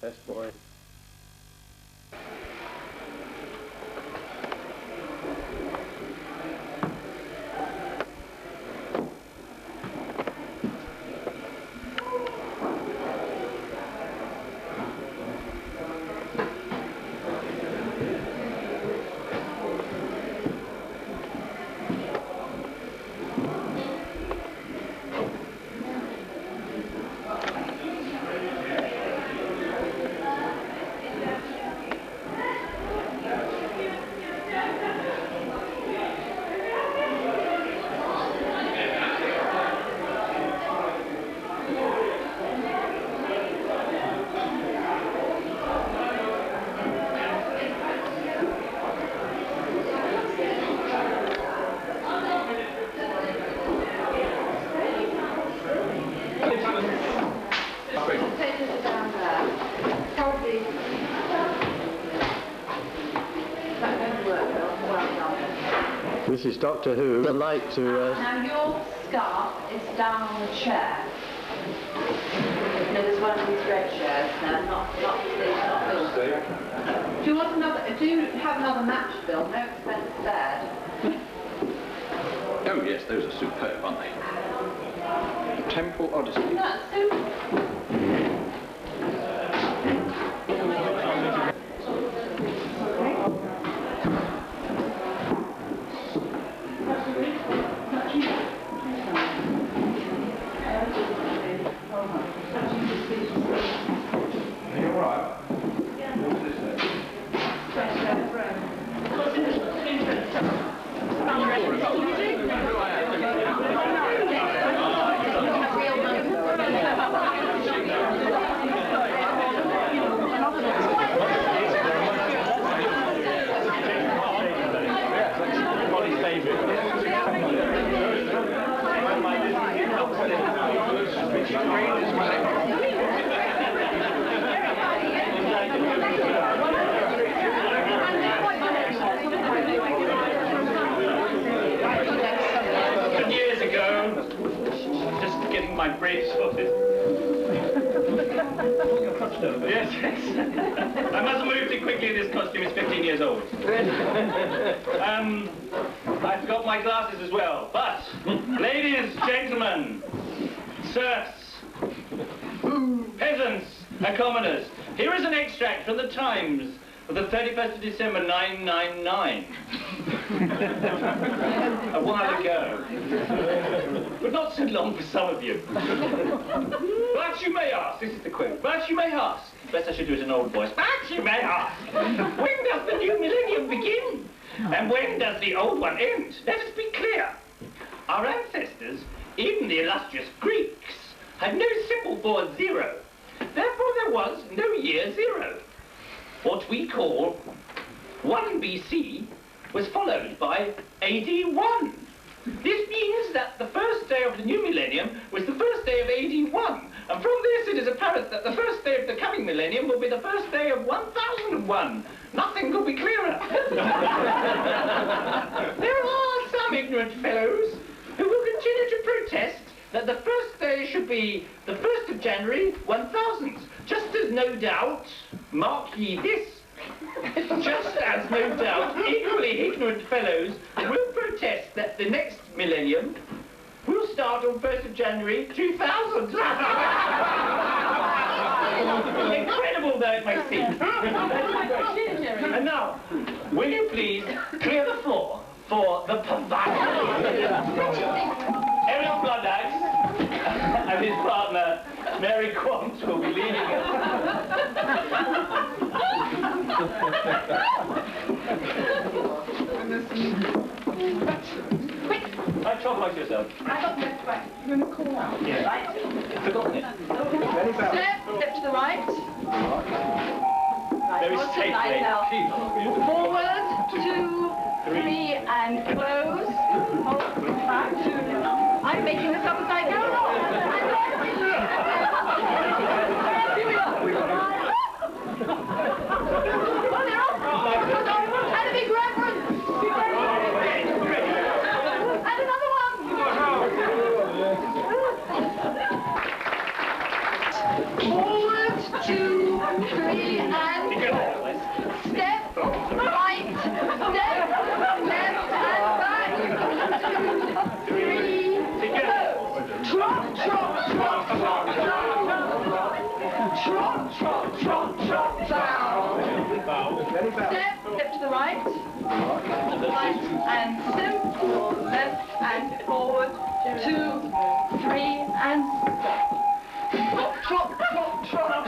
Best boy. This is Doctor Who. I'd like to... Now your scarf is down on the chair. No, there's one of these red chairs now, not Bill. Do you want another? Do you have another match, Bill? No expense spared. Oh yes, those are superb, aren't they? Temple Odyssey. That's super. My brain sorted. Yes, yes. I must have moved it quickly. This costume is 15 years old. I forgot my glasses as well. But, ladies, gentlemen, serfs, peasants, and commoners, here is an extract from the Times of the 31st of December, 999. A while ago. But not so long for some of you. But you may ask, this is the quote, but you may ask, best I should do it in an old voice, but you may ask, when does the new millennium begin? And when does the old one end? Let us be clear. Our ancestors, even the illustrious Greeks, had no symbol for 0. Therefore there was no year 0. What we call 1 BC was followed by AD 1. This means that the first day of the new millennium was the first day of AD 1. And from this it is apparent that the first day of the coming millennium will be the first day of 1001. Nothing could be clearer. There are some ignorant fellows who will continue to protest that the first day should be the 1st of January 1000. Just as no doubt, mark ye this, just as no doubt equally ignorant fellows will protest that the next millennium will start on 1st of January 2000. Incredible though it may seem. And now, will you please clear the floor for the pavilion? Ariel Bloodaxe and his partner Mary Quant will be leading us. Quick! Right, talk amongst yourself. I got left, right. You're in the corner. Yeah. Right? Forgotten it. Step to the right. Right, Very what's it stately. like now? Forward, 2, 3, and close. Hold back. I'm making this up as I go along. Here we are. Oh, they're off. And a big reverence. And another one. Forward, 2, Trot, trot, trot, trot, bow. Step to the right. Right and simple. Left and forward. 2, 3 and stop. Trot, trot, trot, trot, trot.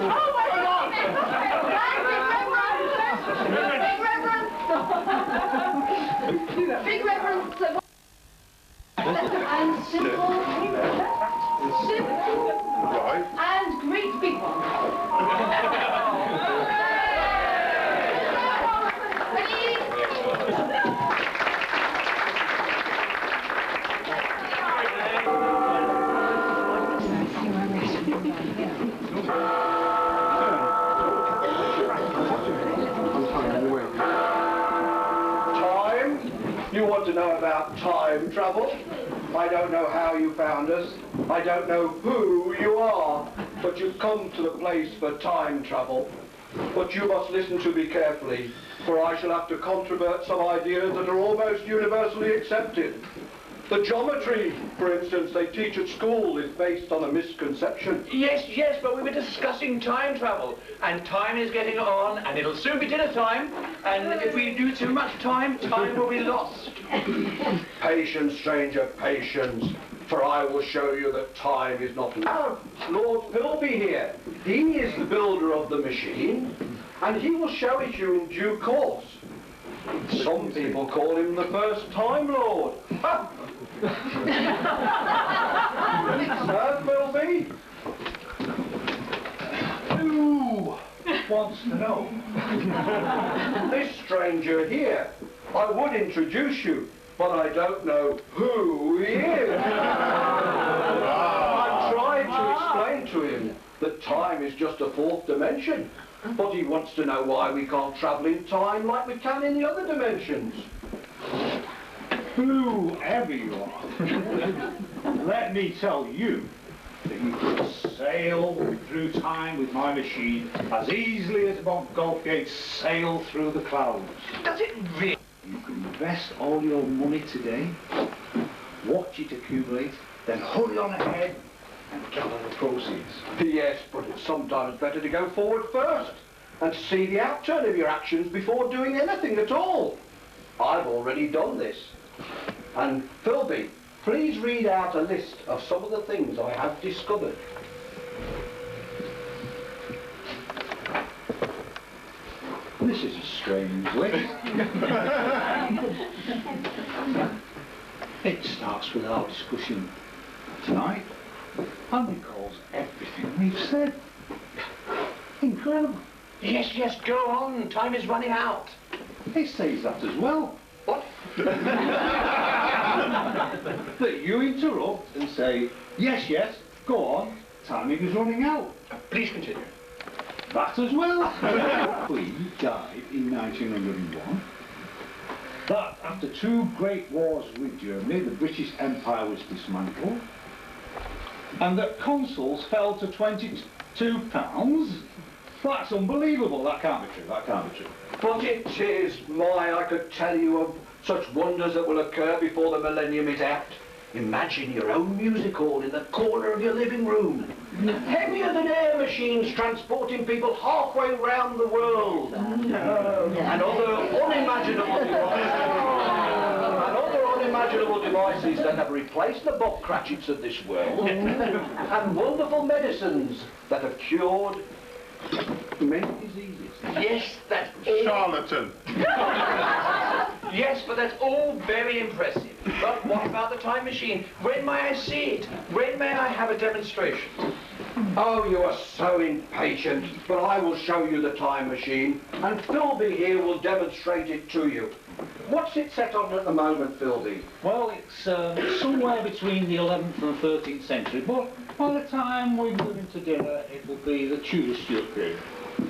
Oh my God! Big reverence. And simple. Simple. Right. And great big one. Time? You want to know about time travel? I don't know how you found us. I don't know who you are. But you've come to the place for time travel. But you must listen to me carefully, for I shall have to controvert some ideas that are almost universally accepted. The geometry, for instance, they teach at school is based on a misconception. Yes, yes, but we were discussing time travel, and time is getting on, and it'll soon be dinner time, and if we do too much time, time will be lost. Patience, stranger, patience, for I will show you that time is not... Oh, Lord Philby here. He is the builder of the machine, and he will show it you in due course. Some people call him the first Time Lord. Sir Philby? Who wants to know? This stranger here. I would introduce you, but I don't know who he is. I tried to explain to him that time is just a fourth dimension, but he wants to know why we can't travel in time like we can in the other dimensions. Whoever you are, let me tell you that you can sail through time with my machine as easily as Montgolfier sail through the clouds. Does it really? You can invest all your money today, watch it accumulate, then hurry on ahead and gather the proceeds. Yes, but it's sometimes better to go forward first and see the outturn of your actions before doing anything at all. I've already done this. And Philby, please read out a list of some of the things I have discovered. This is a strange list. It starts with our discussion tonight and recalls everything we've said. Incredible. Yes, yes, go on. Time is running out. It says that as well. What? That you interrupt and say, yes, yes, go on, timing is running out. Please continue. That as well. Queen died in 1901. That after 2 great wars with Germany, the British Empire was dismantled. And that consols fell to £22. That's unbelievable. That can't be true. That can't be true. But it is. I could tell you of such wonders that will occur before the millennium is out. Imagine your own music hall in the corner of your living room. Heavier than air machines transporting people halfway round the world. And other unimaginable devices that have replaced the Bob Cratchits of this world. And wonderful medicines that have cured many diseases. Yes, that's all... Charlatan. Yes, but that's all very impressive. But what about the time machine? When may I see it? When may I have a demonstration? Oh, you are so impatient, but I will show you the time machine, and Philby here will demonstrate it to you. What's it set on at the moment, Philby? Well, it's somewhere between the 11th and 13th century, but by the time we move into dinner, it will be the Tudor Stuart period.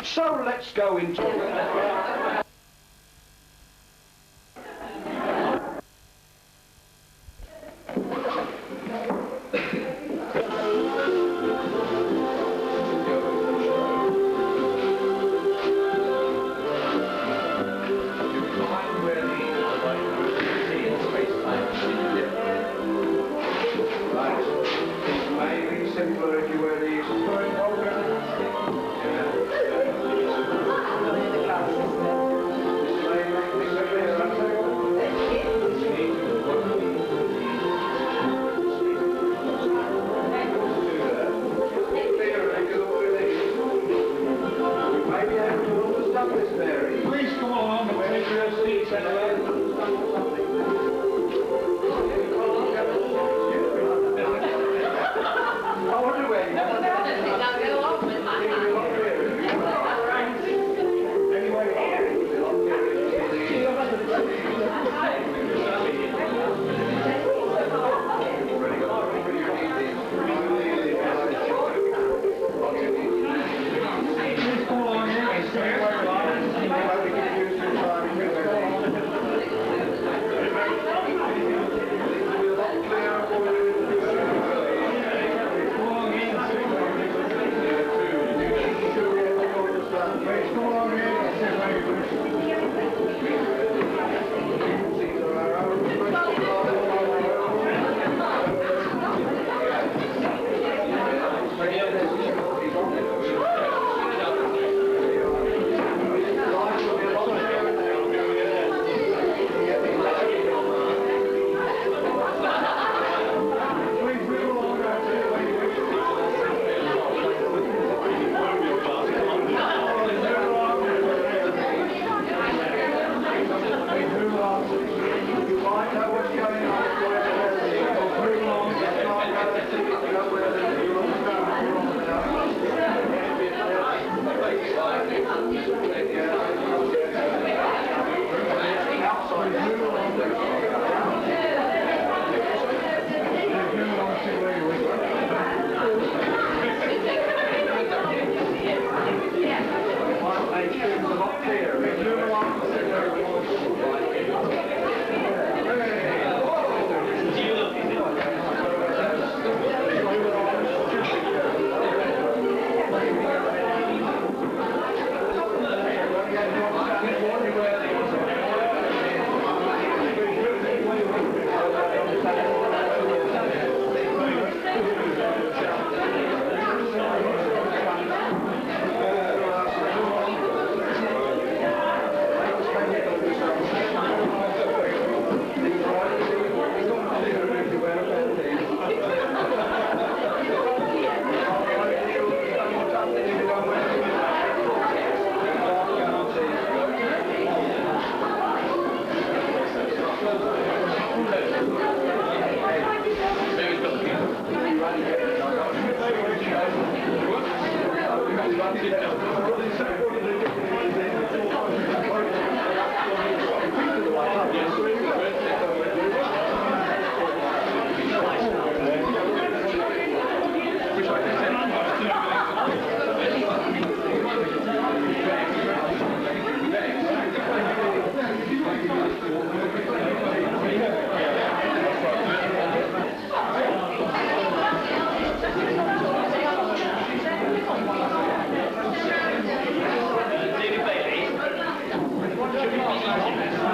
So let's go into it.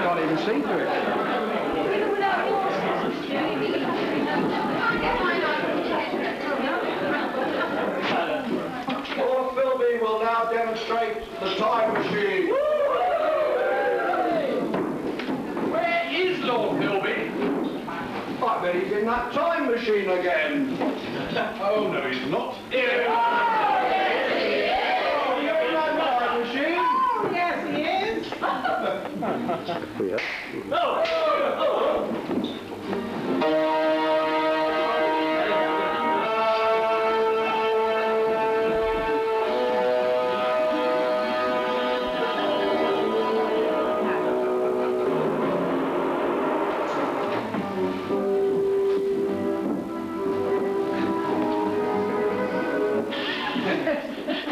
Can't even see through it. Lord Philby will now demonstrate the time machine. Where is Lord Philby? I bet he's in that time machine again. Oh, no, he's not. Oh, you're in that time machine? Yes, he is. Yeah.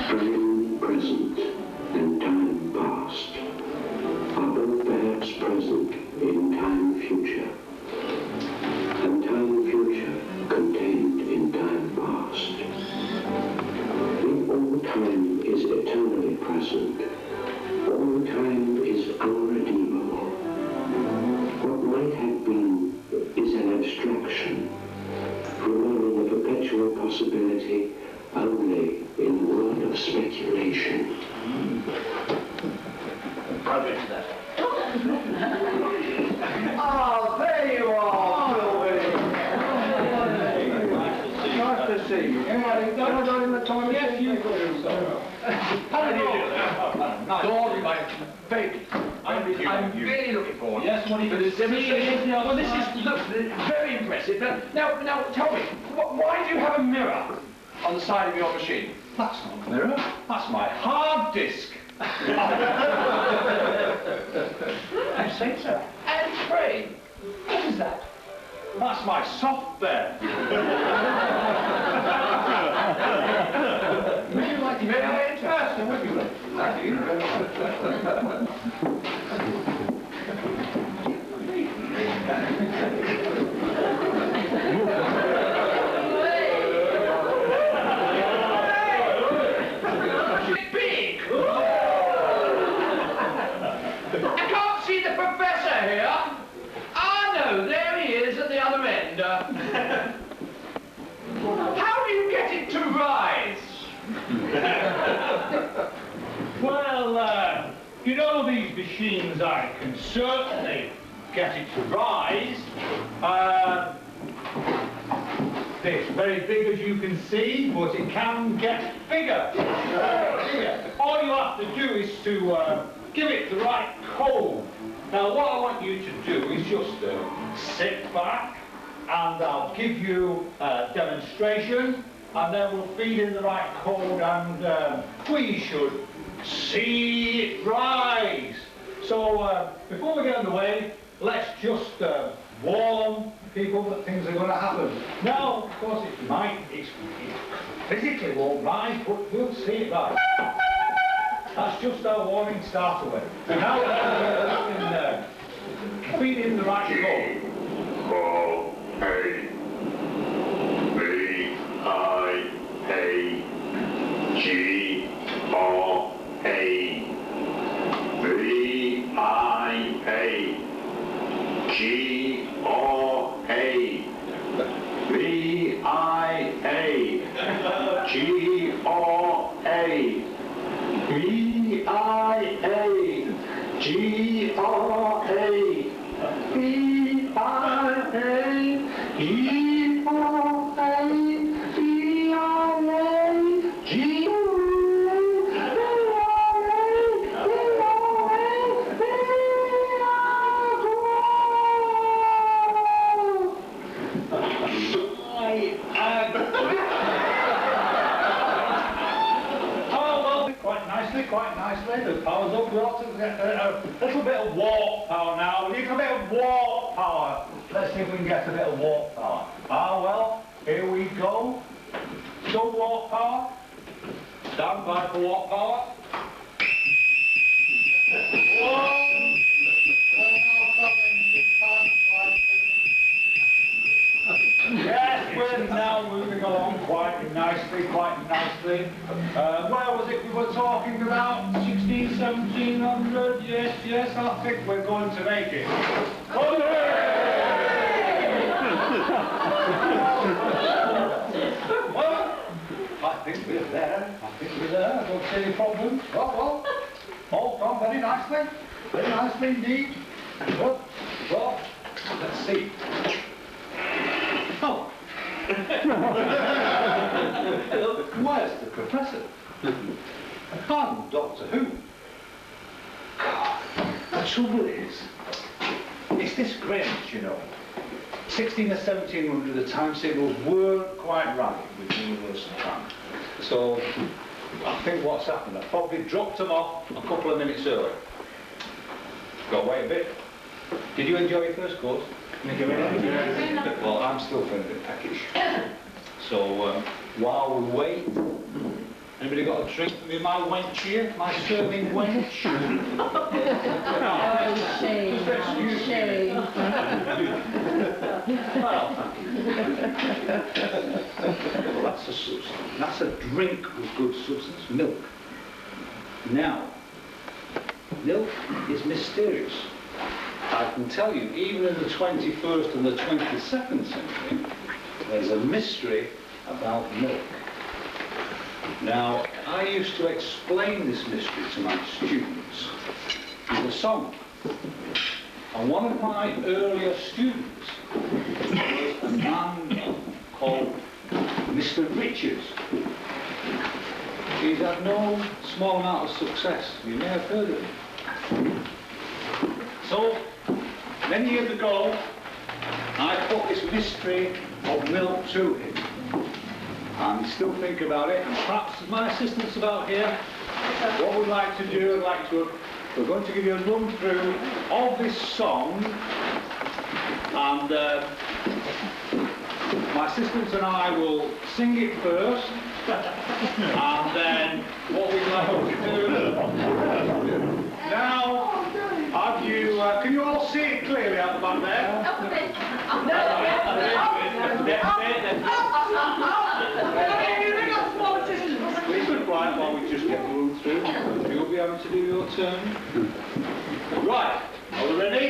Time present and time past are both perhaps present in time future, and time future contained in time past. If all time is eternally present, all time is unredeemable. What might have been is an abstraction, remaining a perpetual possibility only in the world of speculation. Ah, there you are, Philby. Nice to see you. Can I go in the time machine? Yes, you go. How do you do? Lord, my baby. I'm really looking forward. Yes, what are you going to demonstration? Well, this is, look, very impressive. Now, tell me, why do you have a mirror on the side of your machine? That's not a mirror. That's my hard disk. I say so. And pray, what is that? That's my software. Would you like to may I enter? Would you like? Thank you. Big! I can't see the professor here. Ah, no, there he is at the other end. How do you get it to rise? Well, you know these machines, I can certainly get it to rise. It's very big, as you can see, but it can get bigger. All you have to do is to give it the right code. Now, what I want you to do is just sit back, and I'll give you a demonstration, and then we'll feed in the right code, and we should see it rise. So, before we get underway, let's just warn people that things are going to happen. Now, of course, it physically won't rise, but we'll see it rise. That's just our warning starter way. Now, we can feed in the right code. O-A B-I-A G-R-A B-I-A G-R-A B-I-A G-R-A B-I-A G-R-A B-I-A power's up. We ought to get a little bit of warp power now. We need a bit of warp power. Let's see if we can get a bit of warp power. Ah, well, here we go. Some warp power. Stand by for warp power. Whoa! Yes, we're now moving along quite nicely, where was it we were talking about? 1700? Yes, I think we're going to make it. Well, I think we're there. I don't see any problems. Well, all done very nicely indeed. Well, let's see. Oh. Where's the professor? And Doctor Who? God, the trouble is, it's this Grange, you know. 16 or 1700, the timetables weren't quite right with universal time. So, I think what's happened, I probably dropped them off a couple of minutes early. Got to wait a bit. Did you enjoy your first course? Well, I'm still feeling a bit peckish. So, while we wait, anybody got a drink for me? My wench here? My serving wench? Oh, shame. Well, that's a substance. That's a drink with good substance. Milk. Now, milk is mysterious. I can tell you, even in the 21st and the 22nd century, there's a mystery about milk. Now, I used to explain this mystery to my students with a song. And one of my earlier students was a man called Mr. Richards. He's had no small amount of success. You may have heard of him. So, many years ago, I put this mystery of milk to him. And still think about it, and perhaps my assistant's about here. What we'd like to do, we're going to give you a run through of this song, and my assistant and I will sing it first, and then what we'd like to do. Now, have you, can you all see it clearly out the back there? Please be quiet while we just get the run through. You'll be able to do your turn. Right, are we ready?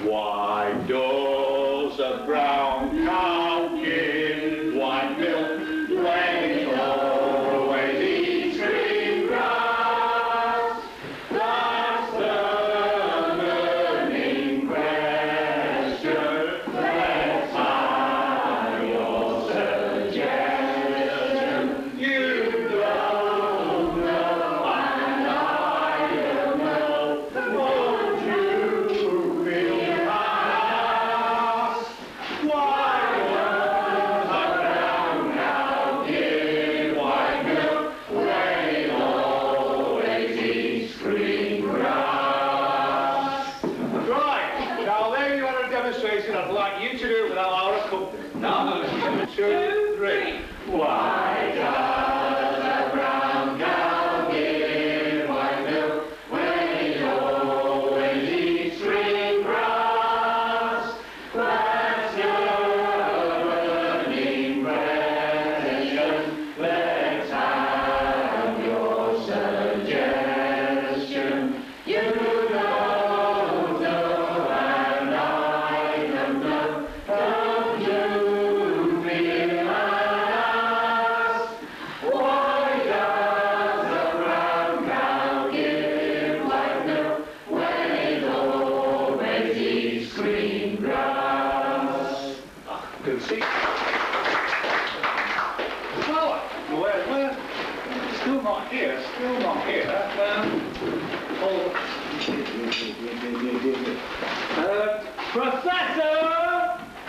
Why does a brown cow give white milk when it always eats green grass? That's the burning question. Let's have your suggestion. You don't know, and I don't know. Won't you feel ask? Why does a brown cow give white milk when it always eats green grass? Right, now there you are a demonstration. I'd like you to do it without our accompaniment. Now, 1, 2, 3. Why does a brown cow give white milk when it always eats green grass? That's your burning question. Let's have your suggestion. You don't know, and I don't know. Don't you feel ask? Why does a brown cow give white milk when it always eats green grass? Good see. Well, we're still not here.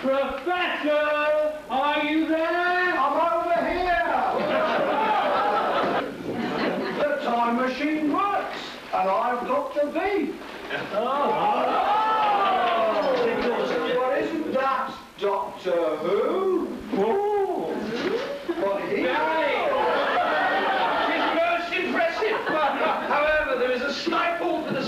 Professor, are you there? I'm over here. The time machine works. Doctor V. Well, isn't that Doctor Who? What he? It's most impressive. However, there is a slight fault for the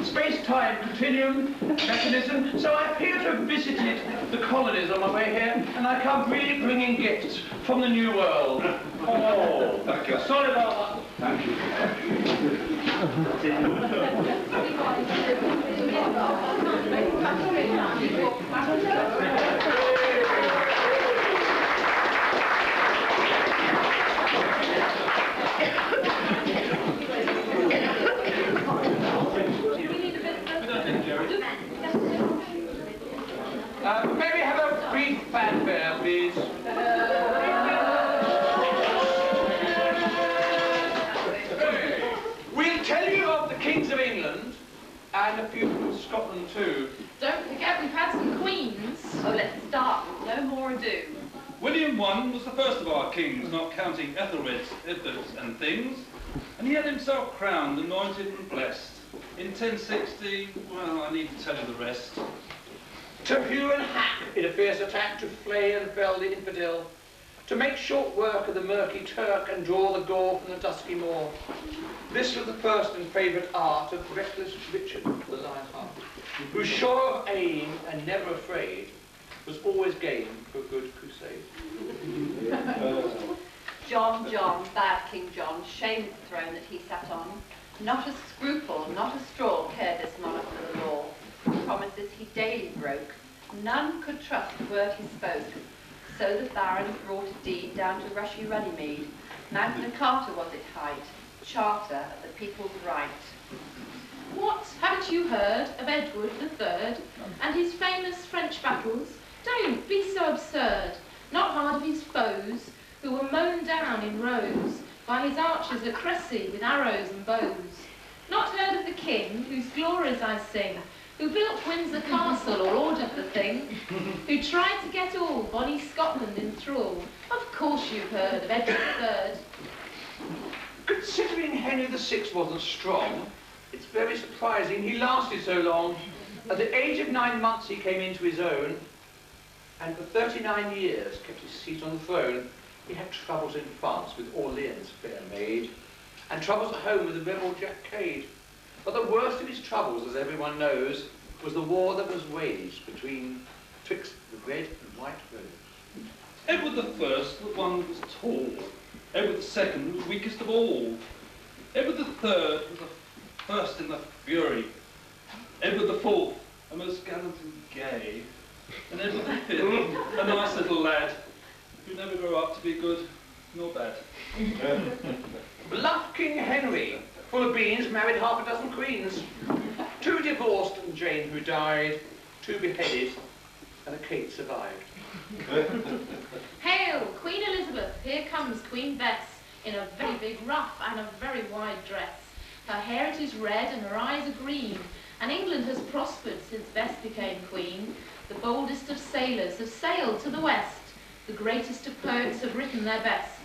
space-time continuum mechanism, so I appear to have visited the colonies on my way here, and I come really bringing gifts from the New World. Oh, Thank you. sorry about that. Thank you. Maybe have a brief fanfare, please. We'll tell you of the kings of England and a few from Scotland too. Don't forget we've had some queens. Oh, let's start with no more ado. William I was the first of our kings, not counting Ethelred's and things, and he had himself crowned, anointed and blessed. In 1060, well, I need to tell you the rest. To hew and hack in a fierce attack, to flay and fell the infidel, to make short work of the murky Turk and draw the gore from the dusky moor. This was the first and favourite art of reckless Richard, the Lionheart, who sure of aim and never afraid, was always game for a good crusade. John, bad King John, shamed the throne that he sat on. Not a scruple, not a straw cared this monarch for the law. Promises he daily broke. None could trust the word he spoke. So the barons brought a deed down to rushy Runnymede. Magna Carta was its height, charter of the people's right. What, haven't you heard of Edward III and his famous French battles? Don't be so absurd. Not hard of his foes, who were mown down in rows by his archers at Cressy with arrows and bows. Not heard of the king, whose glories I sing, who built Windsor Castle or ordered the thing, who tried to get all bonny Scotland in thrall. Of course you've heard of Edward III. Considering Henry VI wasn't strong, it's very surprising he lasted so long. At the age of 9 months he came into his own, and for 39 years kept his seat on the throne. He had troubles in France with Orleans' fair maid, and troubles at home with the rebel Jack Cade. But the worst of his troubles, as everyone knows, was the war that was waged twixt the red and white rose. Edward I, the one was tall. Edward II was weakest of all. Edward III was the first in the fury. Edward IV, a most gallant and gay. And Edward V, a nice little lad, who never grew up to be good nor bad. Bluff King Henry, full of beans, married half a dozen queens. 2 divorced and Jane who died, 2 beheaded, and a Kate survived. Hail, Queen Elizabeth, here comes Queen Bess, in a very big ruff and a very wide dress. Her hair it is red and her eyes are green, and England has prospered since Bess became queen. The boldest of sailors have sailed to the west, the greatest of poets have written their best.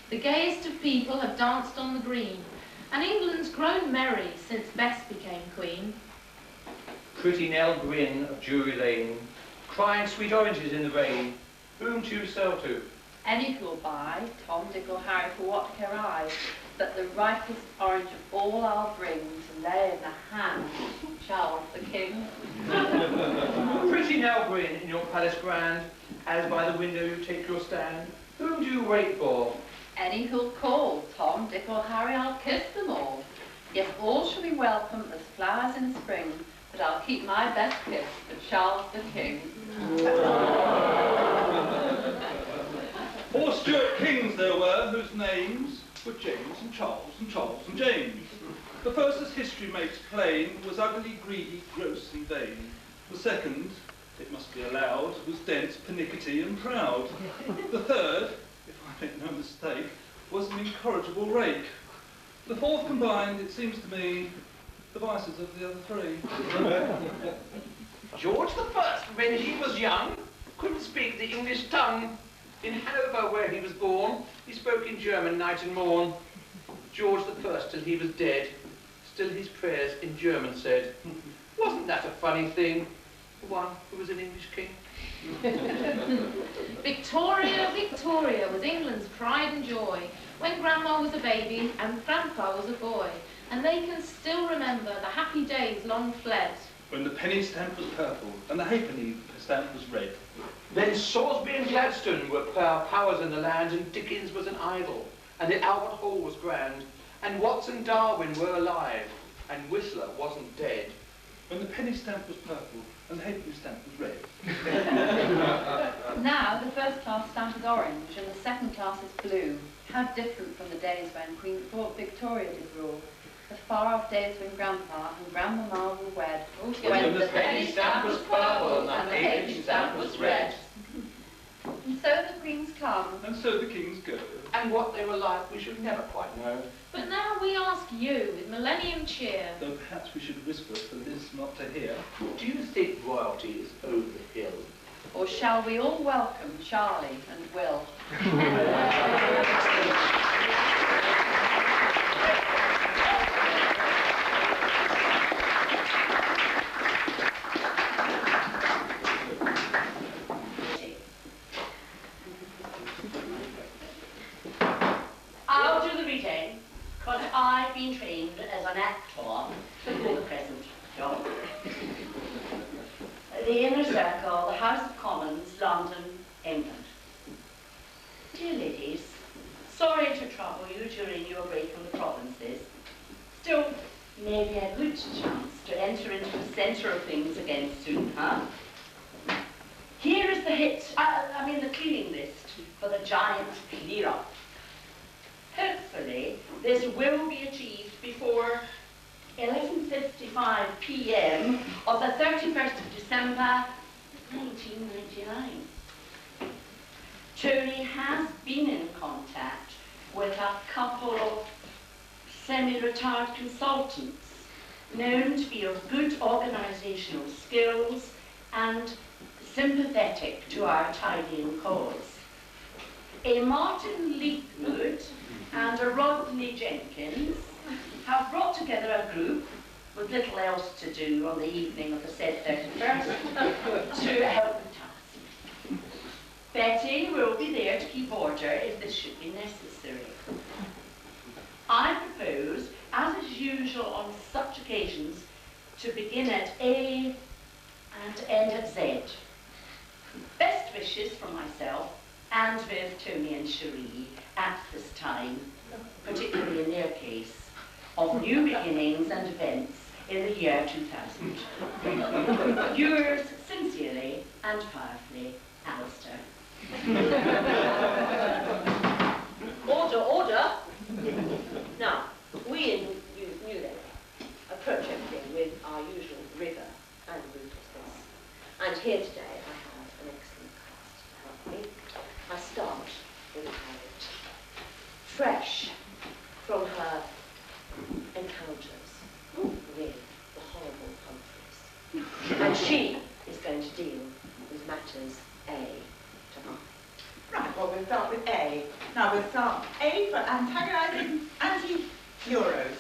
The gayest of people have danced on the green, and England's grown merry since Bess became queen. Pretty Nell Gwynn of Drury Lane, crying sweet oranges in the rain, whom do you sell to? Any who'll buy, Tom, Dick or Harry, for what care I? But the ripest orange of all I'll bring to lay in the hand of Charles the King. Pretty Nell Gwynn in your palace grand, as by the window you take your stand, whom do you wait for? Any who'll call, Tom, Dick or Harry, I'll kiss them all. Yes, all shall be welcome as flowers in spring, but I'll keep my best kiss for Charles the King. 4 Stuart kings there were, whose names were James and Charles and Charles and James. The first, as history makes plain, was ugly, greedy, gross and vain. The second, it must be allowed, was dense, pernickety and proud. The third, if I make no mistake, was an incorrigible rake. The fourth combined, it seems to me, the vices of the other 3. George I, when he was young, couldn't speak the English tongue. In Hanover, where he was born, he spoke in German night and morn. George I, till he was dead, still his prayers in German said, "Wasn't that a funny thing? The one who was an English king." Victoria, Victoria was England's pride and joy when Grandma was a baby and Grandpa was a boy. And they can still remember the happy days long fled. When the penny stamp was purple and the halfpenny stamp was red. Then Salisbury and Gladstone were powers in the land, and Dickens was an idol, and the Albert Hall was grand, and Watson and Darwin were alive, and Whistler wasn't dead. When the penny stamp was purple and the halfpenny stamp was red. Now the first class stamp is orange and the second class is blue. How different from the days when Queen Victoria did rule. The far-off days when Grandpa and Grandmama were wed. When the penny stamp was purple and the halfpenny stamp was red. And so the Queens come. And so the kings go. And what they were like we should never quite know. But now we ask you with millennium cheer. Though perhaps we should whisper for Liz not to hear. Do you think royalty is over the hill? Or shall we all welcome Charlie and Will? I'll do the reading, because I've been trained as an actor for the present job. The Inner Circle, the House of Commons, London, England. Dear ladies, sorry to trouble you during your break from the provinces. Still, maybe a good chance to enter into the centre of things again soon, huh? Here is the the cleaning list for the giant clear-up. Hopefully, this will be achieved before 11:55 p.m. of the 31st of December, 1999. Tony has been in contact with a couple of semi-retired consultants known to be of good organisational skills and sympathetic to our tidying cause. A Martin Leakwood and a Rodney Jenkins have brought together a group with little else to do on the evening of the said 31st to help the task. Betty will be there to keep order if this should be necessary. I propose, as is usual on such occasions, to begin at A and end at Z. Best wishes from myself and with Tony and Cherie at this time, particularly in their case, of new beginnings and events in the year 2000. Yours sincerely and powerfully, Alistair. Order, order! Now, we in New Labour approach everything with our usual rigour and ruthlessness. And here today I have an excellent cast to help me. I start with Harriet. Fresh from her encounters with the horrible Humphreys. And she is going to deal with matters A to I. Right, well, we'll start with A. Now, we'll start A for antagonising anti-Euros.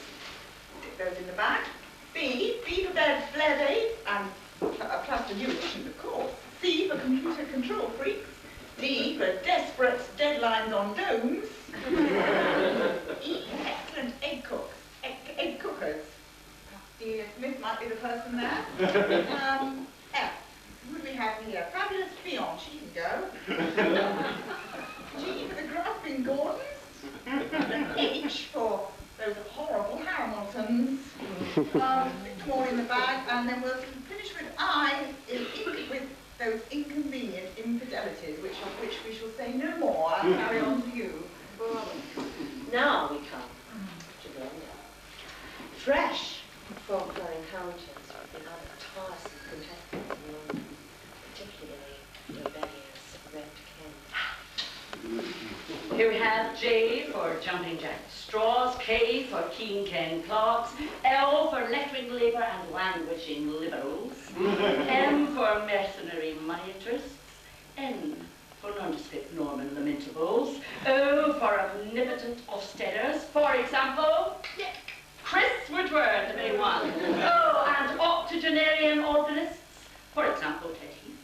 Stick those in the bag. B for Blair Days, and plus the new edition, of course. C for computer control freaks. D for desperate deadlines on domes. E, excellent egg cooks. Egg cookers. Delia Smith might be the person there. F. Who do we have here? Fabulous Fion, she can go. G for the grasping Gordons. H for those horrible Hamiltons. 6 more in the bag, and then we'll finish with I with those inconvenient infidelities, of which we shall say no more. I'll carry on to you. Now we come to Glenda. Fresh from her encounters with the other tiresome contestants in London, particularly rebellious Red Kent. Here we have J for jumping jack straws, K for keen Ken clocks, L for left-wing Labour and languishing liberals, M for mercenary money interests, N for nondescript Norman lamentables, O for omnipotent Ofsteders, for example, Chris Woodward, the big one. Oh, and octogenarian ordinalists, for example, Ted Heath.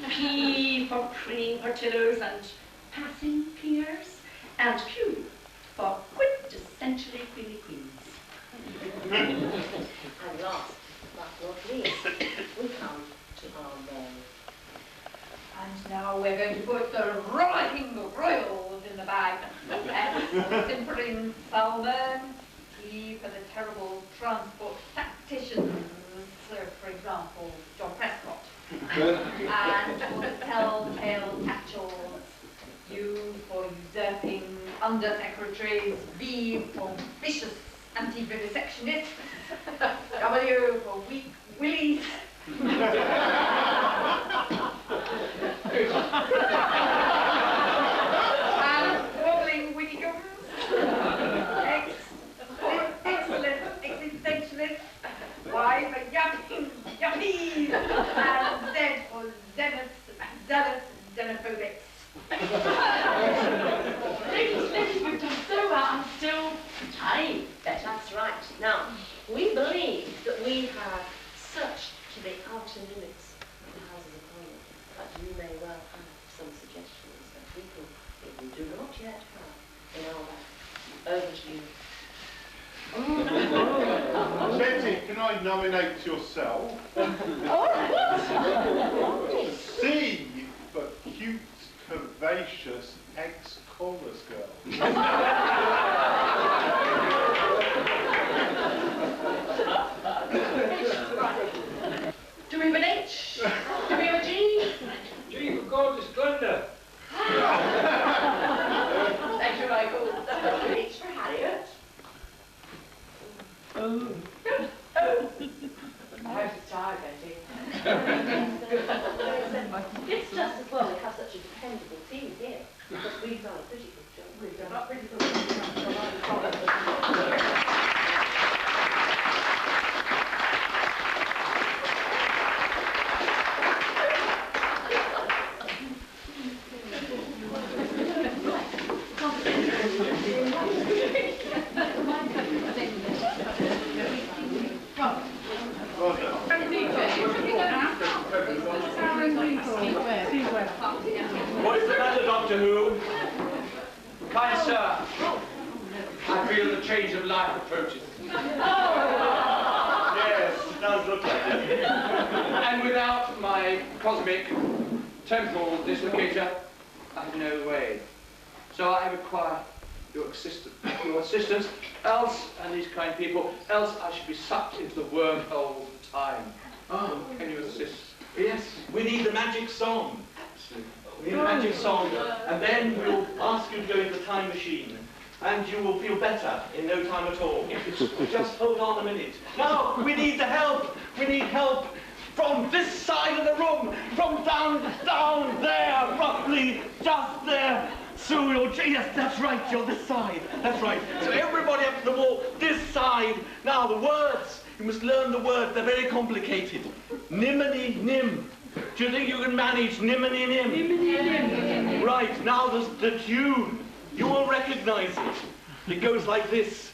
P for preening pertillers and passing peers, and Q for quintessentially queenie queens. And last but not least, we come to our Mary. And now we're going to put the rollicking royals in the bag. S for simpering salmon, T for the terrible transport tacticians, for example, John Prescott. And for the telltale catch-alls, U for usurping undersecretaries, V for vicious anti-vivisectionists, W for weak willies, and wobbling wiggygums, excellent existentialists, Y for yupping yuppies, and Z for zealous xenophobics. Ladies, we've done so well. I'm still tiny. That's right. Now, we believe that we have searched to the outer limits of the Houses of Parliament, but you may well have some suggestions that people that we do not yet have in our bag. Over to you. Betty, can I nominate yourself? C for cute, curvaceous, ex-chorus girl. Do we have an H? Do we have a G? G for gorgeous Glenda. Thank you, Michael. H for Harriet. How's the tie, Betty? It's just as well we have such a dependable team here, because we've done a pretty good job. We've done a pretty good job. What is the matter, Doctor Who? Kind sir, I feel the change of life approaches. Yes, it does look like it. And without my cosmic temporal dislocator, I've no way. So I require your assistance, else, and these kind people, else I should be sucked into the wormhole of time. Oh, can you assist? Yes, we need the magic song. We need a magic song, and then we'll ask you to go into the time machine, and you will feel better in no time at all. Just hold on a minute. Now, we need the help. We need help from this side of the room, from down there, roughly, just there. So yes, that's right, you're this side. That's right. So everybody up to the wall, this side. Now, the words. You must learn the words. They're very complicated. Nimini nim. Do you think you can manage nimini nim? Nimini nim. Right, now there's the tune. You will recognize it. It goes like this.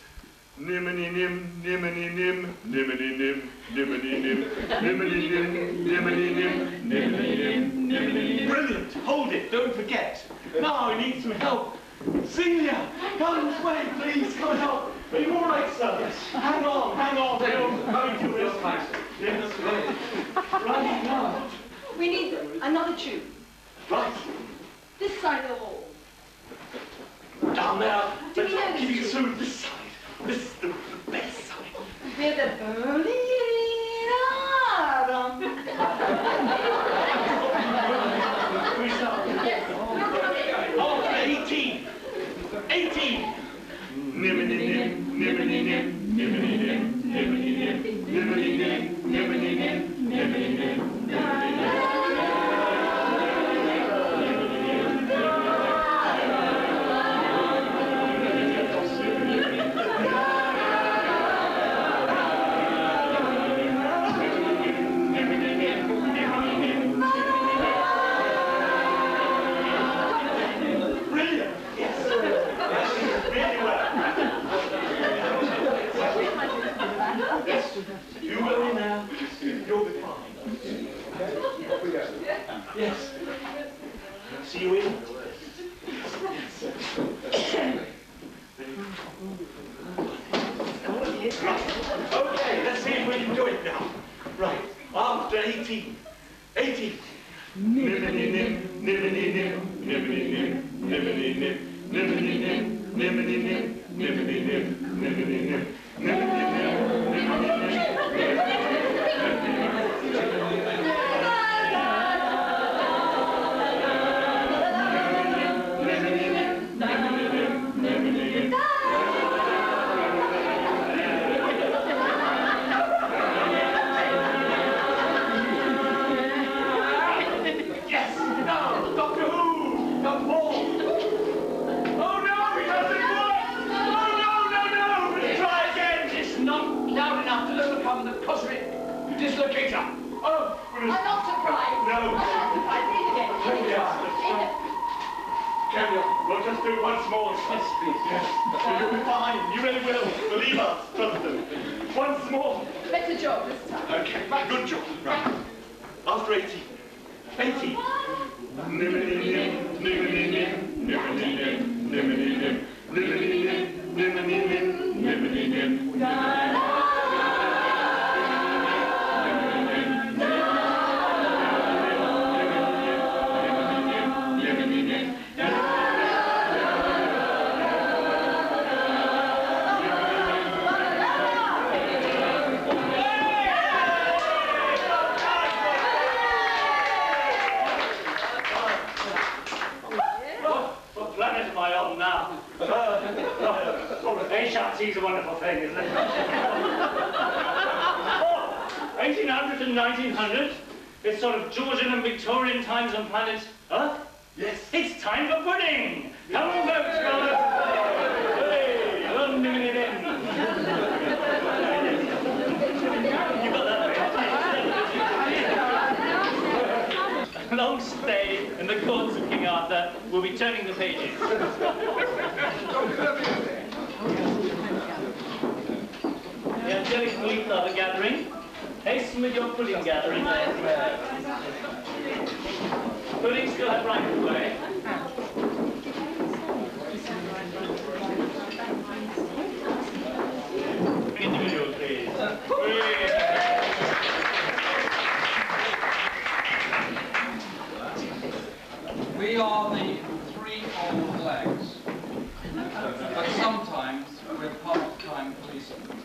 Nimini nim, nimini nim, nimini nim, nimini nim, nimini nim, nimini nim, nimini nim, nimini nim. Brilliant. Hold it. Don't forget. Now I need some help. Celia, come this way, please. Come and help. Are you all right, sir? Yes. Hang on. How do you real time? Yes. Right now. We need another tune. Right. This side of the wall. Down there. Do we know this Keep it tune? through this side. This is the best side. We're the Oh, 18. 18. Nimini nim, nimini nim, nimini nim, nimini nim, nimini nim, nimini nim, nimini nim, nimini nim. See you in. Okay, let's see if we can do it now. Right, after 18. 18. Nim-a-nim-nim, nim-a-nim-nim, nim-a-nim-nim, nim-a-nim-nim, nim-a-nim-nim, nim-a-nim-nim, nim-a-nim-nim, nim-a-nim-nim, dislocator. Oh, I'm not surprised. No. I think again. Carry on. We'll just do it once more. Yes, please. Yes. You'll be fine. You really will. Believe us. Trust us. Once more. Better job this time. Okay. Good job. Right. After 18. 18. Nim-a-nim-nim, nim-a-nim-nim, nim-a-nim-nim, nim-a-nim-nim, nim-a-nim-nim, nim-a-nim-nim, nim-a-nim-nim. What planet am I on now? HRT is a wonderful thing, isn't it? 1800 and 1900? It's sort of Georgian and Victorian times on planet Earth? Yes. It's time for pudding! Come on, folks, brother! Hey, you got that right. Long stay in the courts of King Arthur. We'll be turning the pages. The angelic police are gathering. Hasten with your pudding gathering. Pudding still have right of way. Individual, please. We are the three old legs, but sometimes we're part-time policemen.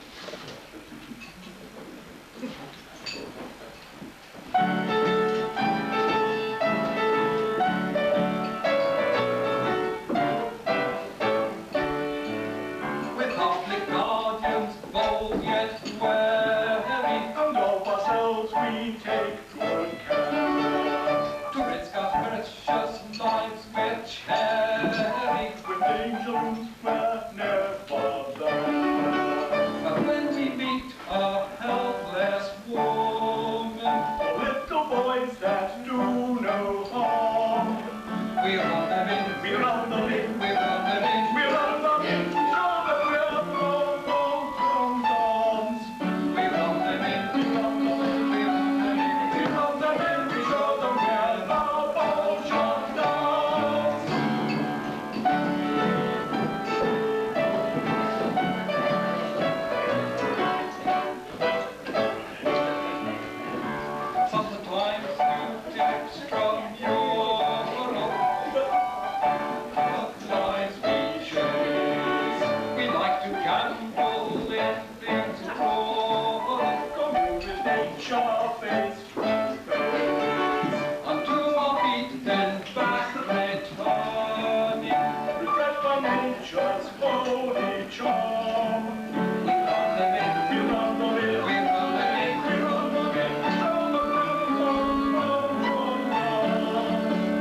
We're public guardians, bold yet wary, and of ourselves we take good care. To risk our precious lives we're chary, with angels we're never there. But when we meet a helpless woman, or little boys that do no harm, we run them in, we run them in, we run them in, we run them in, show that we're from dons. We run them in, we run them in, we run them in, we run them in, we show them we're the Bolshoi dons. Sometimes tips from Europe, lives we chase. We like to gamble in things broad, commune with nature face to face. Unto our feet then back returning, refreshed by nature's holy charm. We run them in, we run them in, we run them in, we run them in, we show them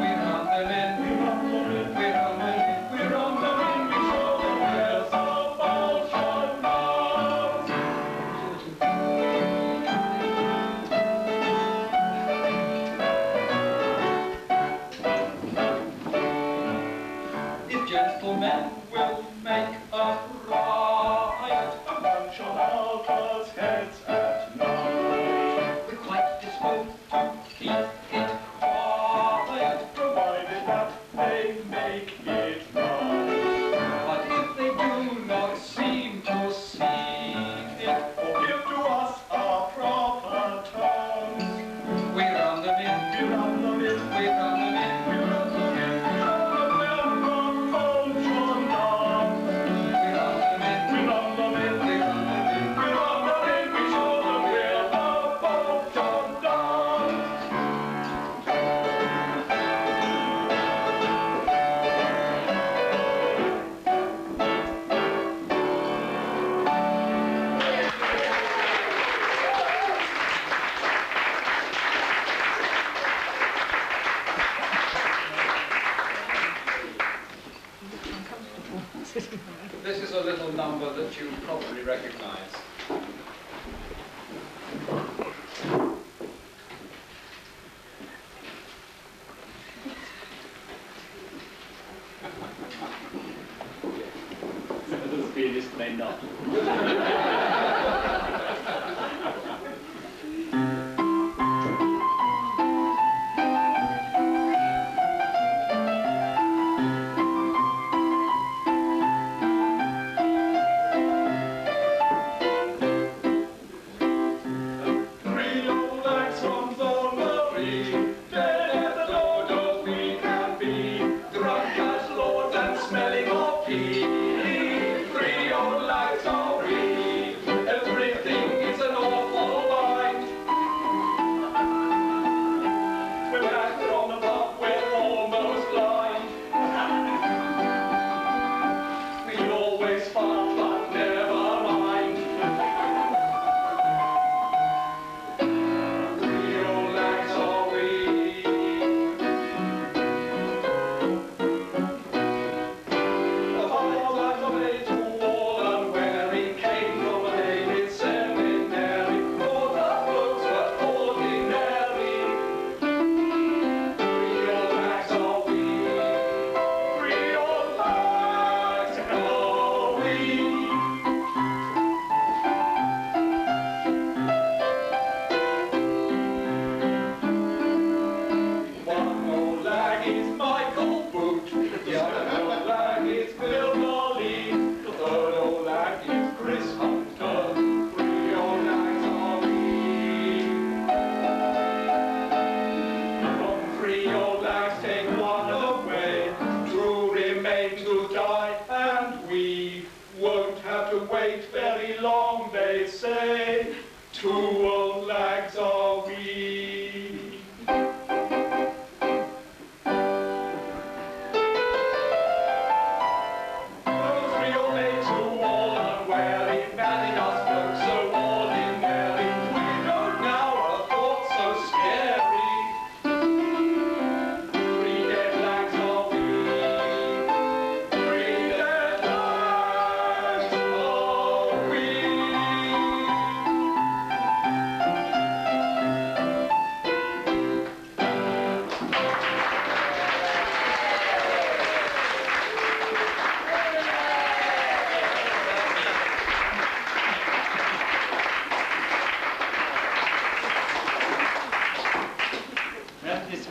we run them in, we run them in, we run them in, we run them in, we show them we're the Bolshoi dons. If gentlemen will make a right, a bunch of outlaws heads at night, we're quite disposed to keep it quiet, provided that This is a little number that you probably recognise. The pianist may not.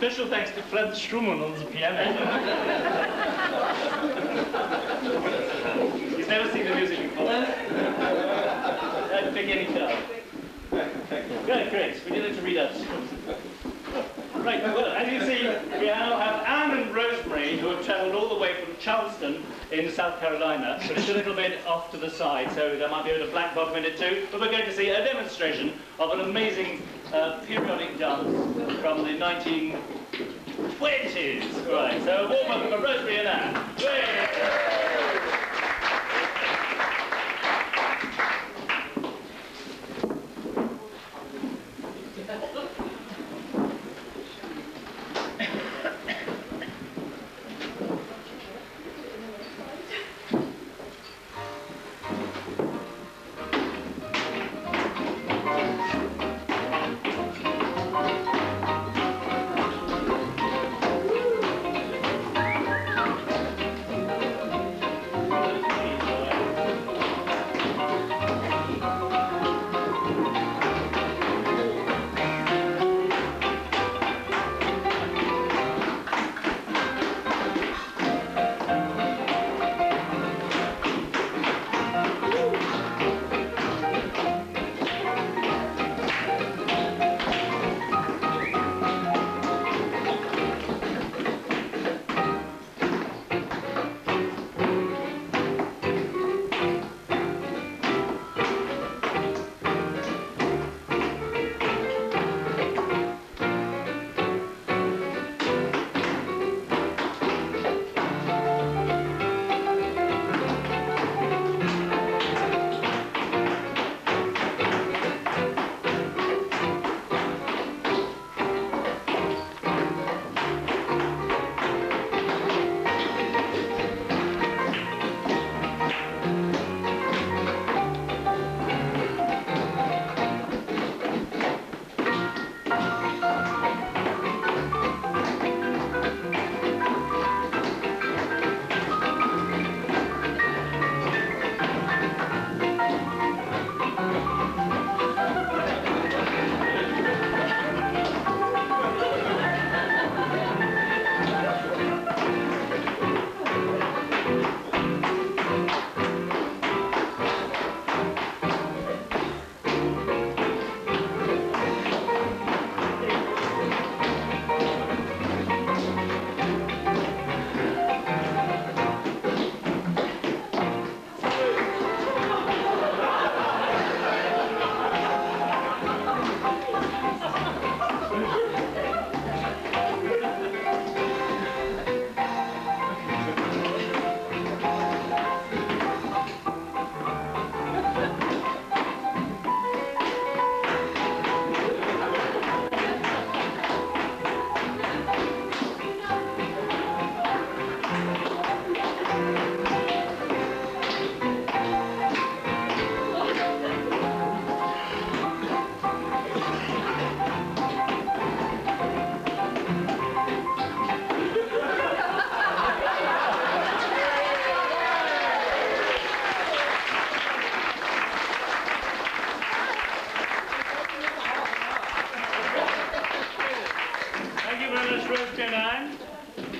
Special thanks to Franz Schumann on the piano. He's never seen the music before. I'd pick any card. Good, great. Would you like to read us? Right, well, as you see, we now have Anne and Rosemary, who have travelled all the way from Charleston in South Carolina, but it's a little bit off to the side, so there might be a bit of black bottom in it too, but we're going to see a demonstration of an amazing periodic dance from the 1920s. Right, so a warm welcome for Rosemary and Anne.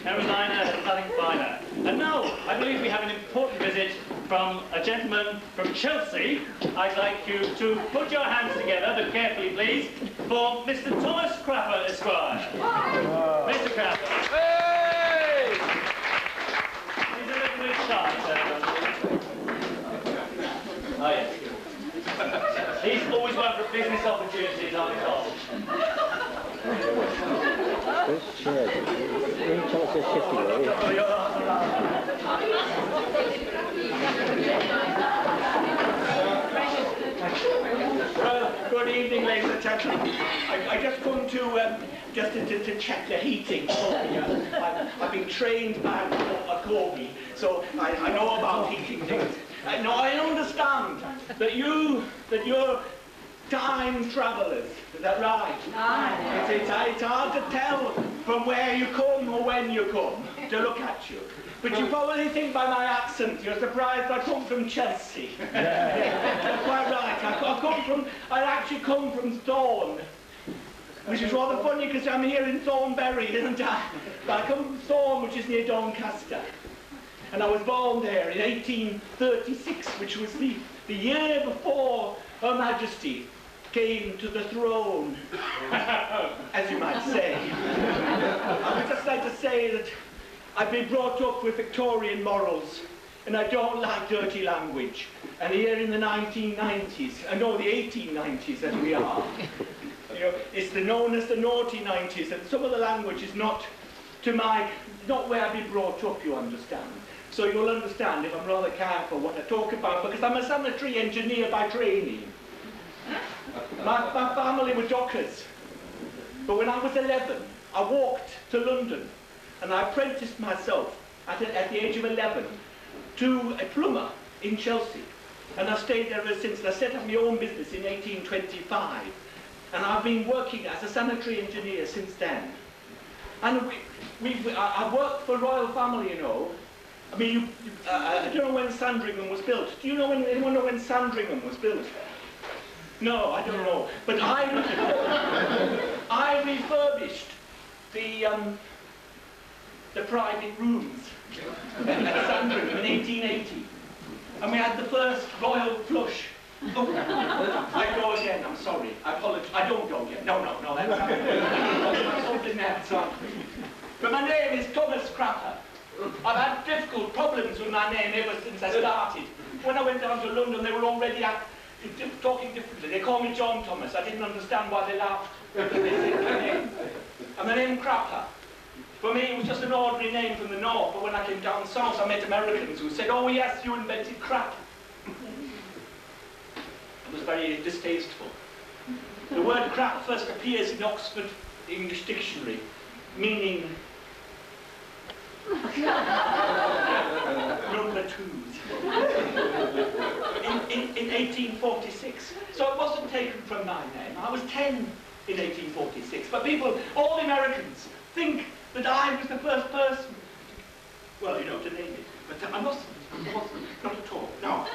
Carolina has nothing finer. And now, I believe we have an important visit from a gentleman from Chelsea. I'd like you to put your hands together, but carefully please, for Mr. Thomas Crapper, Esquire. Mr. Crapper. Hey! He's a little bit shy, sir. Oh, yes. He's always one for business opportunities on his own. This chair, you tell us a shifty way. Well, good evening, ladies and gentlemen. I just come to check the heating. I've been trained by a Corby, so I know about heating things. Now I understand that you're time travellers. Is that right? Aye. It's hard to tell from where you come or when you come to look at you. But you probably think by my accent you're surprised I come from Chelsea. Yeah, quite right. I actually come from Thorn, which is rather funny because I'm here in Thornbury, isn't I? But I come from Thorn, which is near Doncaster. And I was born there in 1836, which was the year before Her Majesty came to the throne, as you might say. I would just like to say that I've been brought up with Victorian morals, and I don't like dirty language. And here in the 1990s, no, the 1890s as we are, you know, it's known as the naughty 90s, and some of the language is not where I've been brought up, you understand. So you'll understand if I'm rather careful what I talk about, because I'm a sanitary engineer by training. My family were dockers, but when I was 11, I walked to London, and I apprenticed myself at the age of 11 to a plumber in Chelsea, and I've stayed there ever since. And I set up my own business in 1825, and I've been working as a sanitary engineer since then. And I worked for Royal Family, you know. I mean, I don't know when Sandringham was built. Do you know anyone know when Sandringham was built? No, I don't know. But I refurbished the private rooms at Sandringham in 1880. And we had the first royal flush. Oh, I go again, I'm sorry. I apologize. I don't go again. No, that's something else. But my name is Thomas Crapper. I've had difficult problems with my name ever since I started. When I went down to London, they were already talking differently. They called me John Thomas. I didn't understand why they laughed. They said my name. And the name Crapper. For me, it was just an ordinary name from the north, but when I came down south, I met Americans who said, oh yes, you invented crap. It was very distasteful. The word crap first appears in Oxford English Dictionary, meaning number twos. In 1846. So it wasn't taken from my name. I was 10 in 1846. But people, all the Americans, think that I was the first person. Well, you know, to name it. But I wasn't. Not at all. No.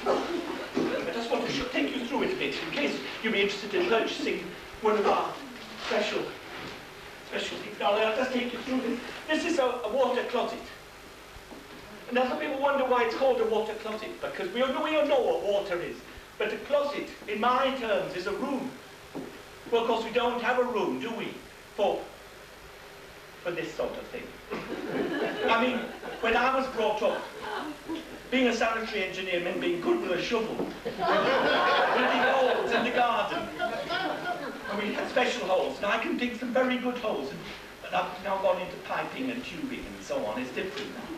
I just want to take you through it a bit, in case you'd be interested in purchasing one of our special things. Now, I'll just take you through this. This is a water closet. And now some people wonder why it's called a water closet, because we all know what water is. But a closet, in my terms, is a room. Well, of course, we don't have a room, do we, for this sort of thing. I mean, when I was brought up, being a sanitary engineer meant being good with a shovel. Building holes in the garden. And we had special holes, and I can dig some very good holes. But I've now gone into piping and tubing and so on. It's different now.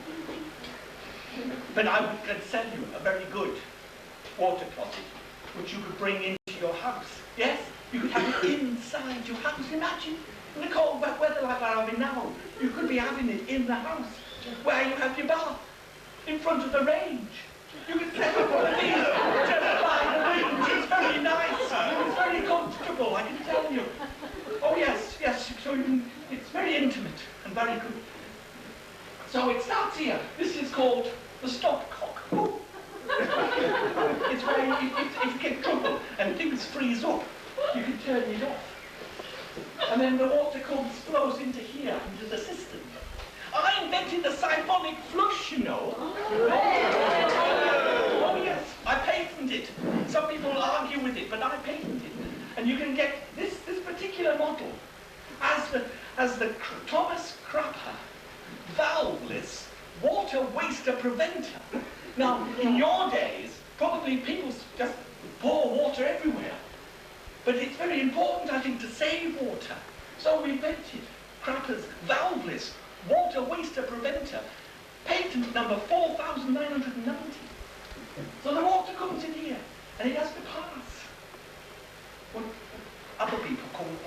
But I could sell you a very good water closet, which you could bring into your house. Yes? You could have it inside your house. Imagine, in the cold wet weather like we're having now, you could be having it in the house, where you have your bath, in front of the range. You could set up a meal just by the range. It's very nice. It's very comfortable, I can tell you. Oh yes, so it's very intimate and very good. So it starts here. This is called the stopcock. It's where if you get trouble and things freeze up, you can turn it off. And then the water flows into here, into the system. invented the siphonic flush, you know. Oh, yes, I patented it. Some people argue with it, but I patented it. And you can get this particular model as the Thomas Crapper valveless water waster preventer. Now, in your days, probably people just pour water everywhere. But it's very important, I think, to save water. So we invented Crapper's valveless water waster preventer, patent number 4,990. So the water comes in here, and it has to pass what other people call and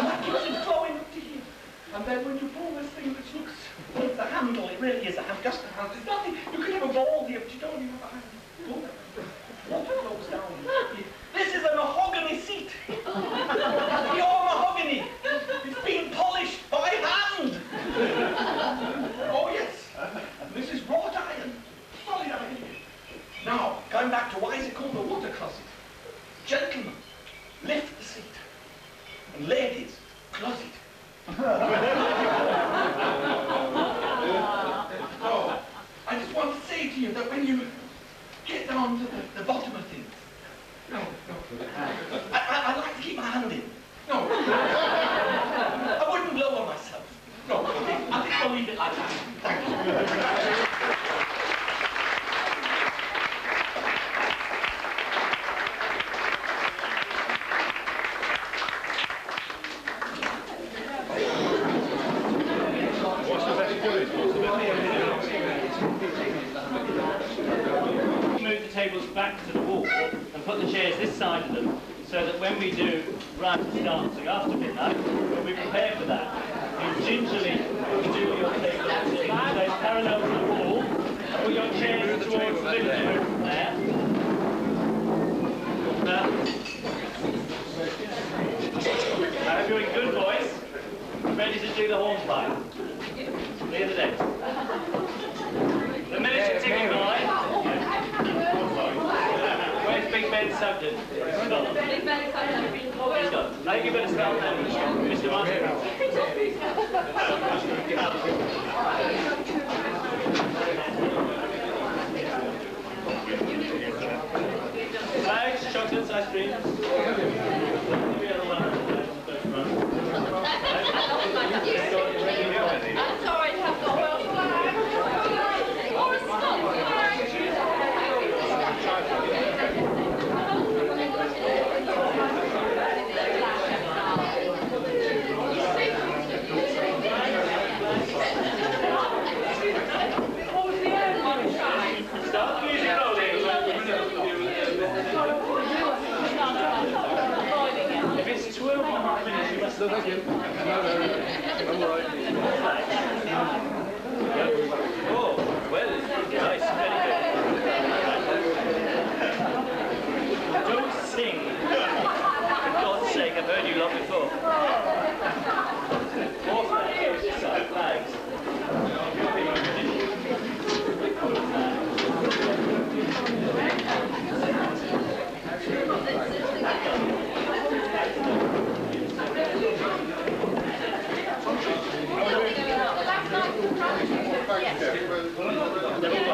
that keeps it flowing up to here. And then when you pull this thing, which looks like the handle, it really is a hand, just a hand. There's nothing, you could have a ball here, but you don't even have a hand. Look, water flows down. This is a mahogany seat. Pure mahogany. It's been polished by hand. Oh yes. This is wrought iron. Solid iron. Now, going back to why is it called the water closet? Gentlemen, lift the seat. And ladies, closet. Oh, I just want to say to you that when you get down to the bottom of things, no. I like to keep my hand in. No. I wouldn't blow on myself. No, I think I'll leave it like that. Thank you. Move the tables back to the wall and put the chairs this side of them, so that when we do Rise and Dancing after midnight, we'll be prepared for that. You gingerly do your tables parallel to the wall, and put your chairs towards the living room there. I hope you're in good voice, ready to do the hornpipe. Clear the decks. The military ticket line. Where's Big Ben Sugden? He's gone. He's gone. I think you better start now, Mr. Martin. Flags, chocolates, ice cream. The other one. I'm sorry to have got Welsh flag. Or a Scottish Start the music rolling. If it's 12.5 minutes, you must... No, thank you. No, I'm all right. Oh, well, nice, very good. Don't sing. For God's sake, I've heard you lot before. More flags, this side, flags. Yes.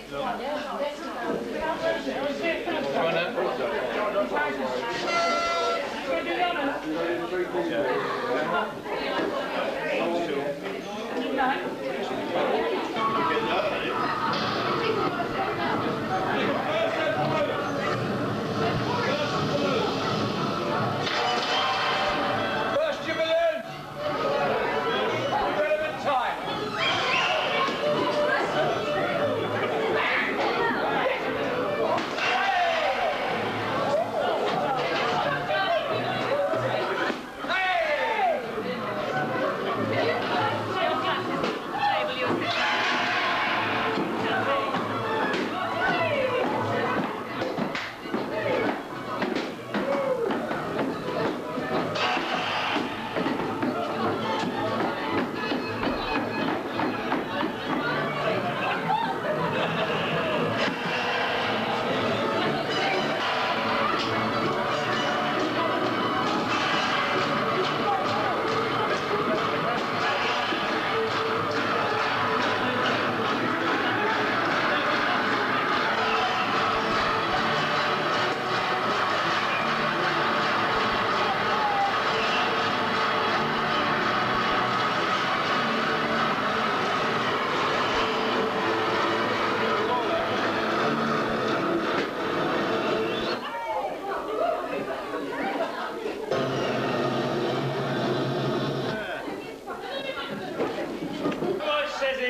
First jubilant! Relevant time.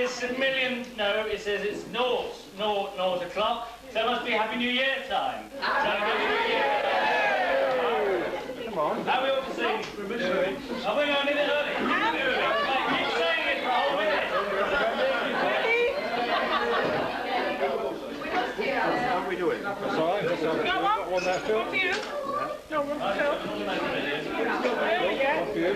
St. Million, no, it says it's naught o'clock, so it must be Happy New Year time. Happy New Year! Come on. How we ought to sing? Are we going in it early? Keep saying it for a whole minute. How are we doing? That's all right. Got one there, Phil? One for you. No, one for Phil. There we go. One for you.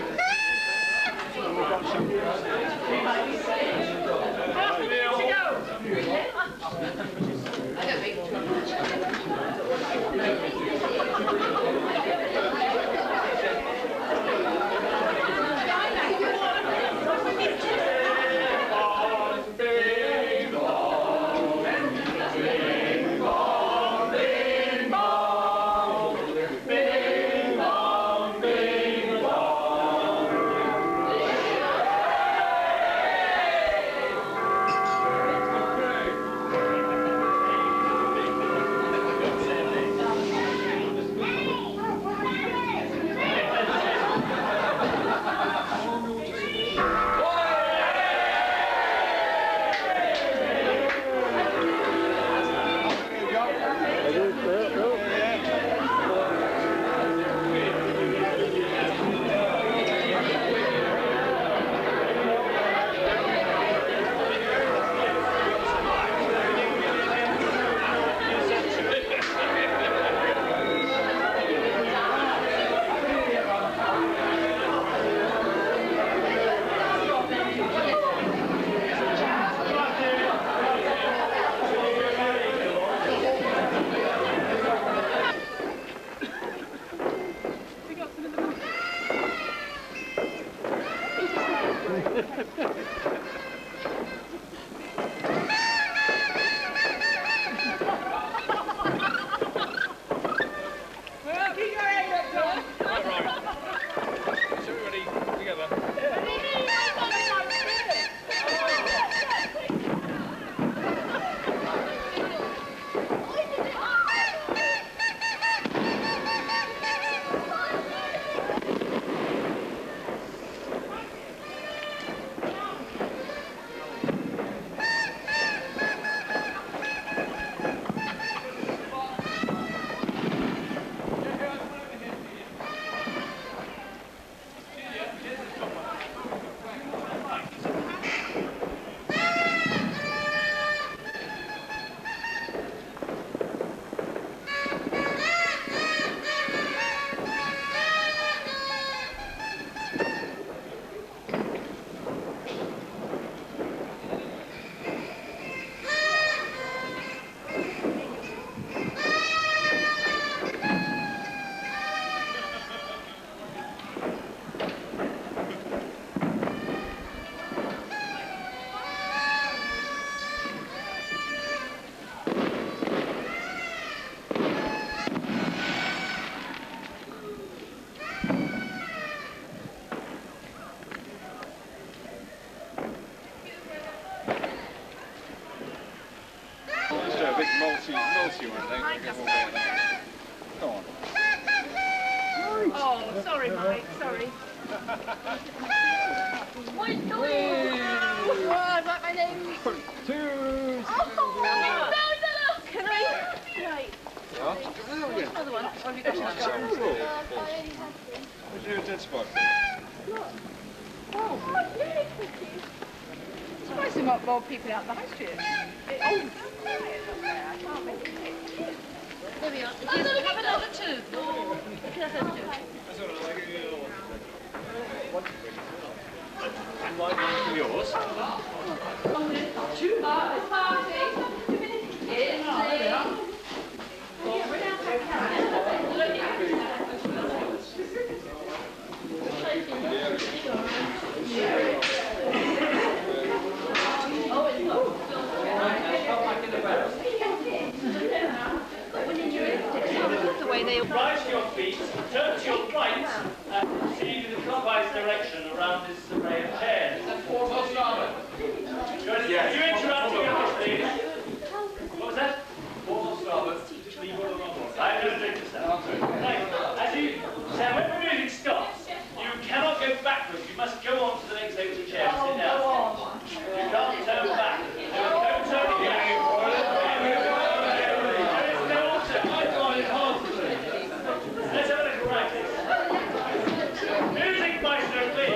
Milty, weren't they? Go on. Oh, sorry, Mike, sorry. What noise? Oh, I'd like my name. Two. Oh, no. Can I? Right. Another one. What have you got? What's your dead spot? Oh, really pretty. Surprised there aren't more people out the high street. Oh, quiet up there. I can't make it. There we are. Have another two. Can I have two? And one for yours. Two party. Rise to your feet, turn to your right, proceed in the clockwise direction around this array of chairs. Yes. You interrupting us, please. What was that? I'm going to drink this now. Right. As you, Sam, when the music stops, you cannot go backwards. You must go on to the next empty chair and sit down. You can't turn back. There is no turning back. Let's have a little practice. Music maestro, please.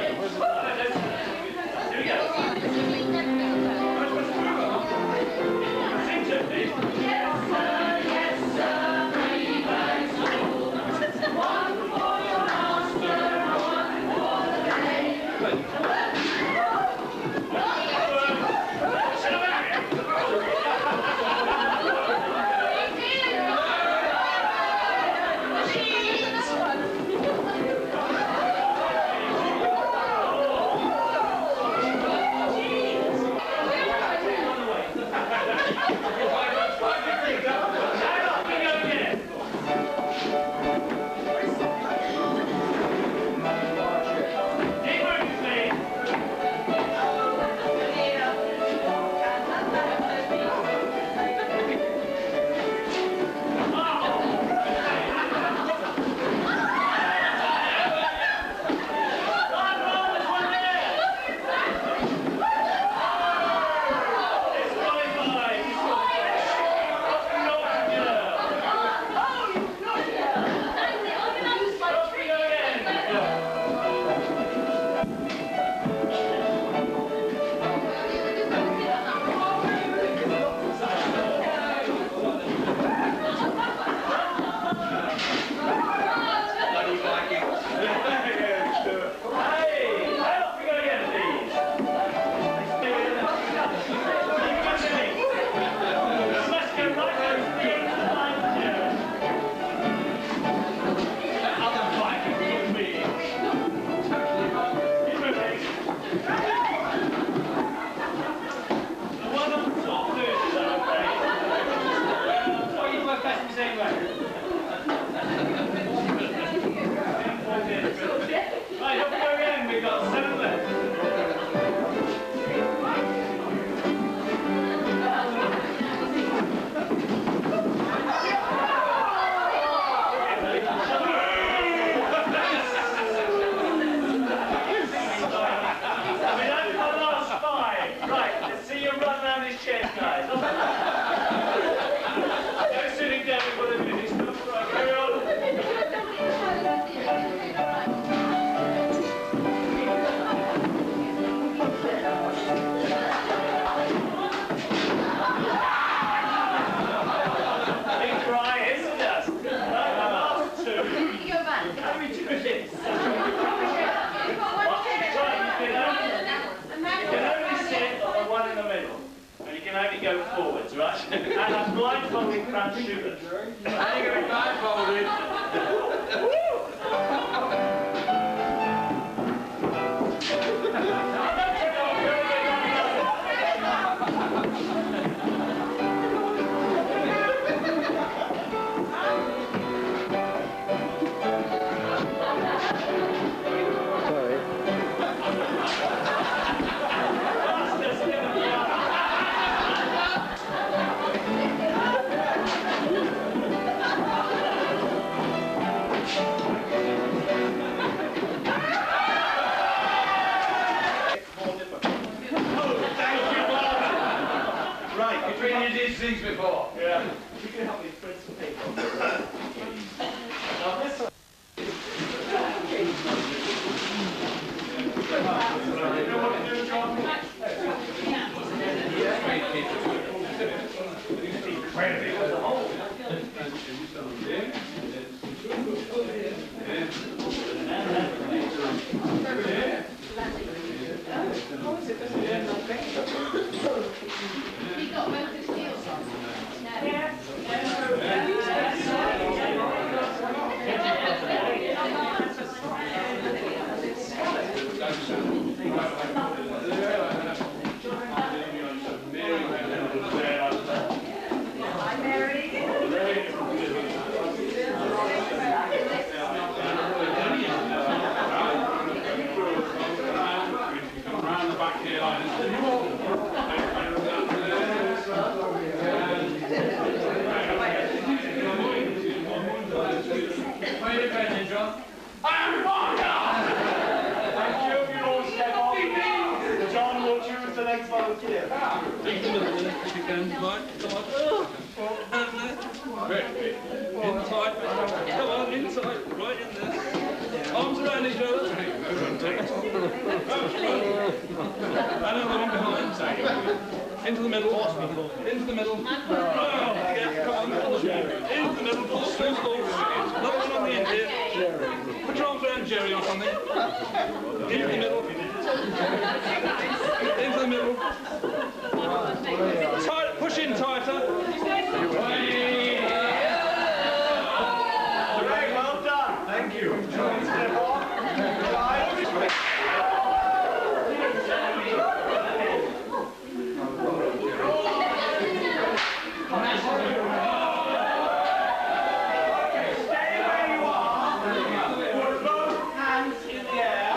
Here we go. Sing to it, please. Yes, sir, three bags full. One for your master, one for the maid. Go forwards, right? And I'm blindfolding Franz Schubert. Are you going to be blindfolded? been in these things before. Yeah. You can help me print some paper. Now this one. You know what to do, John? He got both his heels on. Hi, Mary. Come round the back here like this. How are you doing, John? I'm Martha! Thank you, you all step off. John will choose the next volunteer. Take the middle minute if you can. Right, come on. Great. Inside. Come on, inside. Right in there. Arms around each other. And another one behind. Into the middle. Into the middle. Oh, yeah, come on. Into the middle. Pull. Another one on the end here. Put your arms around Jerry or something. Into the middle. Into the middle. Tight, push in tighter. Very well done. Thank you. Step off. Stay where you are. Put both hands in the air.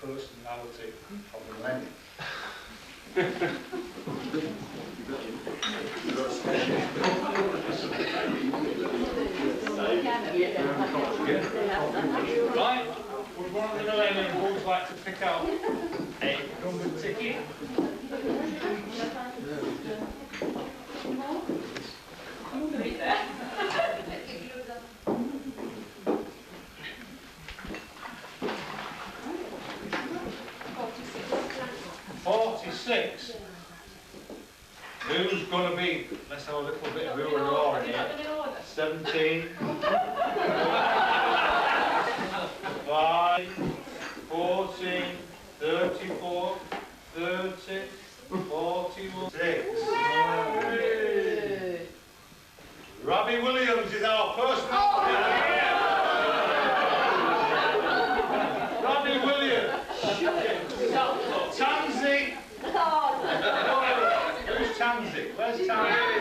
personality of the millennium. Right, would one of the millennium bulls like to pick out a number ticket? There. 46. Who's going to be? Let's have a little bit of who and law in here. 17. 5, 14, 34, 30, 41, 6. Robbie Williams is our personal. Robbie Williams. Tansy. Who's Tansy? Where's Tansy?